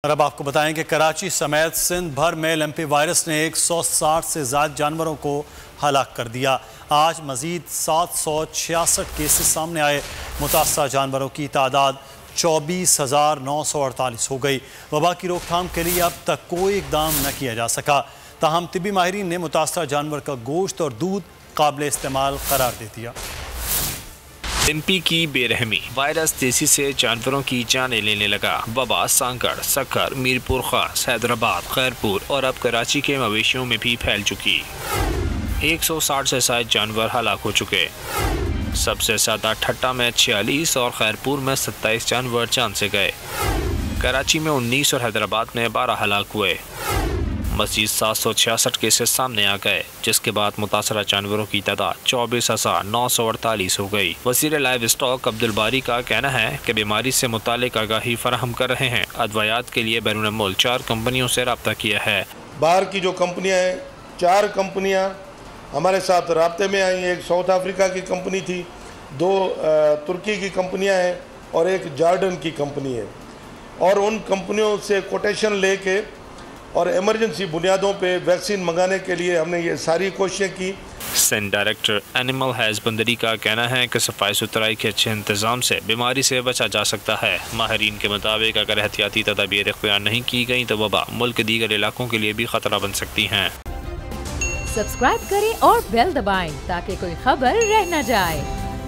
और अब आपको बताएं कि कराची समेत सिंध भर में लम्पी वायरस ने 160 से ज़्यादा जानवरों को हलाक कर दिया। आज मज़ीद 766 केसेस सामने आए। मुतासरा जानवरों की तादाद 24,948 हो गई। वबा की रोकथाम के लिए अब तक कोई इकदाम न किया जा सका। ताहम तिब्बी माहिरीन ने मुतासरा जानवर का गोश्त और दूध काबिल इस्तेमाल करार दे दिया। एमपी की बेरहमी, वायरस तेजी से जानवरों की जानें लेने लगा। वबा सांगड़, सक्कर, मीरपुर खास, हैदराबाद, खैरपुर और अब कराची के मवेशियों में भी फैल चुकी। 160 से ज्यादा जानवर हलाक हो चुके। सबसे ज्यादा ठट्टा में 46 और खैरपुर में 27 जानवर जान से गए। कराची में 19 और हैदराबाद में 12 हलाक हुए। मज़ीद 766 केसेस सामने आ गए, जिसके बाद मुतासरा जानवरों की तादाद 24,948 हो गई। वज़ीर लाइव स्टॉक अब्दुल बारी का कहना है कि बीमारी से मुतालिक आगाही फराहम कर रहे हैं। अदवायात के लिए बैरून मुल्क 4 कंपनियों से रब्ता किया है। बाहर की जो कंपनियां हैं, 4 कंपनियां हमारे साथ राब्ते में आई। एक साउथ अफ्रीका की कंपनी थी, 2 तुर्की की कंपनियां हैं और एक जॉर्डन की कंपनी है। और उन कंपनियों से कोटेशन लेके और इमरजेंसी बुनियादों पे वैक्सीन मंगाने के लिए हमने ये सारी कोशिशें की। सिंध डायरेक्टर एनिमल हस्बेंड्री का कहना है कि सफाई सुथराई के अच्छे इंतजाम से बीमारी से बचा जा सकता है। माहिरीन के मुताबिक अगर एहतियाती तदाबीर इख्तियार नहीं की गई तो वबा मुल्क के दीगर इलाकों के लिए भी खतरा बन सकती हैं। सब्सक्राइब करें और बेल दबाएं ताकि कोई खबर रह न जाए।